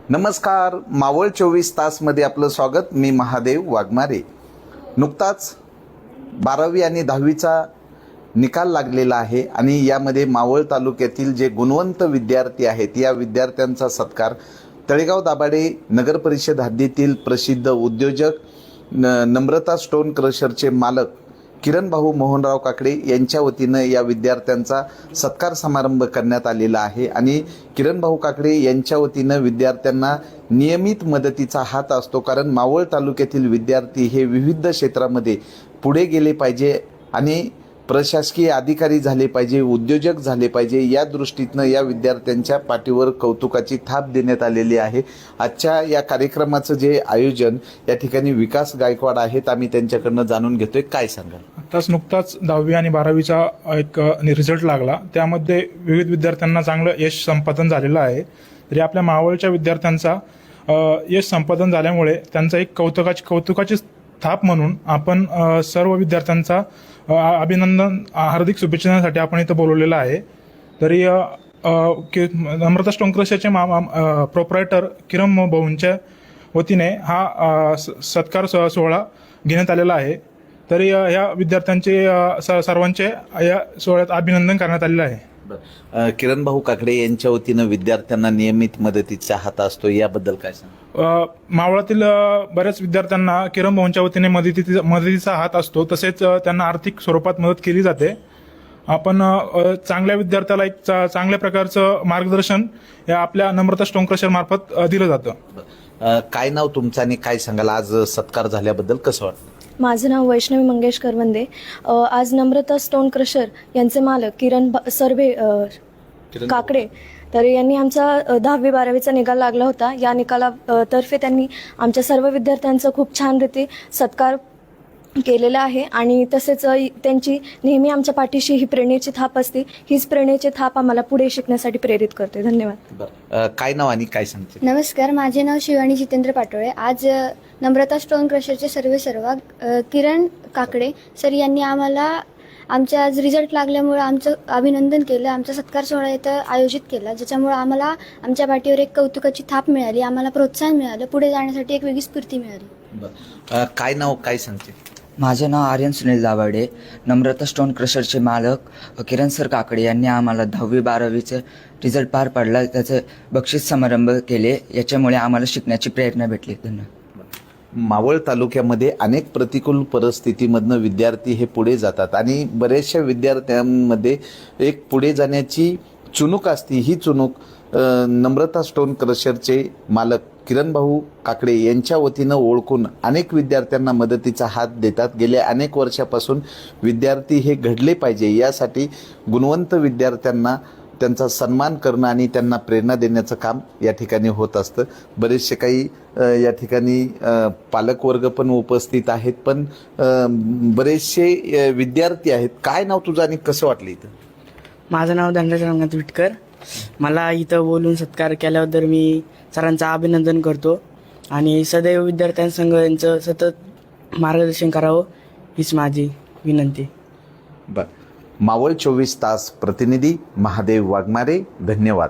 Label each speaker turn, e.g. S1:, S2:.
S1: नमस्कार, मावळ 24 तासमध्ये आपलं स्वागत. मी महादेव वाघमारे. नुकताच 12वी आणि 10वीचा निकाल लागलेला आहे आणि यामध्ये मावळ तालुक्यातील जे गुणवंत विद्यार्थी आहेत या विद्यार्थ्यांचा सत्कार तळेगाव दाभाडे नगर परिषद हद्दीतील प्रसिद्ध उद्योजक नम्रता स्टोन क्रशरचे मालक किरण भाऊ मोहनराव काकडे यांच्या वतीनं या विद्यार्थ्यांचा सत्कार समारंभ करण्यात आलेला आहे. आणि किरण भाऊ काकडे यांच्या वतीनं विद्यार्थ्यांना नियमित मदतीचा हात असतो, कारण मावळ तालुक्यातील विद्यार्थी हे विविध क्षेत्रामध्ये पुढे गेले पाहिजे आणि प्रशासकीय अधिकारी झाले पाहिजे, उद्योजक झाले पाहिजे, या दृष्टीतनं या विद्यार्थ्यांच्या पाठीवर कौतुकाची थाप देण्यात आलेली आहे. आजच्या या कार्यक्रमाचं जे आयोजन या ठिकाणी विकास गायकवाड आहेत, आम्ही त्यांच्याकडनं जाणून घेतोय. काय सांगाल?
S2: आताच नुकताच 10वी आणि 12वीचा एक रिझल्ट लागला, त्यामध्ये विविध विद्यार्थ्यांना चांगलं यश संपादन झालेलं आहे. तरी आपल्या मावळच्या विद्यार्थ्यांचा यश संपादन झाल्यामुळे त्यांचा एक कौतुकाची थाप म्हणून आपण सर्व विद्यार्थ्यांचा अभिनंदन, हार्दिक शुभेच्छांसाठी आपण इथं बोलवलेलं आहे. तरी नम्रता स्टोन क्रशरचे प्रोप्रायटर किरण भाऊंच्या वतीने हा सत्कार सोहळा घेण्यात आलेला आहे. तरी या विद्यार्थ्यांचे सर्वांचे या सोहळ्यात अभिनंदन करण्यात आलेलं आहे.
S1: किरण भाऊ काकडे यांच्या वतीनं विद्यार्थ्यांना नियमित मदतीचा हात असतो, याबद्दल काय सांग?
S2: मावळातील बऱ्याच विद्यार्थ्यांना किरण भाऊंच्या वतीने मदतीचा हात असतो, तसेच त्यांना आर्थिक स्वरूपात मदत केली जाते. आपण चांगल्या विद्यार्थ्याला एक चांगल्या प्रकारचं मार्गदर्शन या आपल्या नम्रता स्टोन क्रशर मार्फत दिलं जातं.
S1: काय नाव तुमचं आणि काय सांगाल? आज सत्कार झाल्याबद्दल कसं वाटतं?
S3: माझं नाव वैष्णवी मंगेश करवंदे. आज नम्रता स्टोन क्रशर यांचे मालक किरण काकडे तर यांनी आमचा 10वी 12वीचा निकाल लागला होता. या निकालातर्फे त्यांनी आमच्या सर्व विद्यार्थ्यांचा खूप छान रीती सत्कार केलेला आहे आणि तसेच त्यांची नेहमी आमच्या पाठीशी ही प्रेरणेची थाप असते. हीच प्रेरणेची थाप आम्हाला पुढे शिकण्यासाठी प्रेरित करते. धन्यवाद.
S1: काय नाव आणि काय सांगते?
S4: नमस्कार, माझे नाव शिवानी जितेंद्र पाटोळे. आज नम्रता स्टोन क्रशरचे सर्व किरण काकडे सर यांनी आम्हाला आमच्या आज रिझल्ट लागल्यामुळे आमचं अभिनंदन केलं. आमचा सत्कार सोहळा इथं आयोजित केला, ज्याच्यामुळे आम्हाला आमच्या पाठीवर एक कौतुकाची थाप मिळाली, आम्हाला प्रोत्साहन मिळालं, पुढे जाण्यासाठी एक वेगळी स्फूर्ती मिळाली.
S1: काय नाव काय सांगते?
S5: माझे नाव आर्यन सुनील दाभाडे. नम्रता स्टोन क्रशरचे मालक किरण सर काकडे यांनी आम्हाला 10वी 12वीचे रिझल्ट पार पडला, त्याचे बक्षीस समारंभ केले, याच्यामुळे आम्हाला शिकण्याची प्रेरणा भेटली. धन्यवाद.
S1: मावळ तालुक्यामध्ये अनेक प्रतिकूल परिस्थितीमधनं विद्यार्थी हे पुढे जातात आणि बऱ्याचशा विद्यार्थ्यांमध्ये एक पुढे जाण्याची चुणूक असते. ही चुणूक नम्रता स्टोन क्रशरचे मालक किरण भाऊ काकडे यांच्या वतीनं ओळखून अनेक विद्यार्थ्यांना मदतीचा हात देतात. गेल्या अनेक वर्षापासून विद्यार्थी हे घडले पाहिजे, यासाठी गुणवंत विद्यार्थ्यांना त्यांचा सन्मान करणं आणि त्यांना प्रेरणा देण्याचं काम या ठिकाणी होत असतं. बरेचसे काही या ठिकाणी पालकवर्ग पण उपस्थित आहेत, पण बरेचसे विद्यार्थी आहेत. काय नाव तुझं आणि कसं वाटलं इथं?
S6: माझं नाव धनराज रंगनाथ विटकर. मला इथं बोलून सत्कार केल्याबद्दल मी सरांचं अभिनंदन करतो आणि सदैव विद्यार्थ्यांसंग यांचं सतत मार्गदर्शन करावं हीच माझी विनंती.
S1: मावळ 24 तास प्रतिनिधी महादेव वाघमारे. धन्यवाद.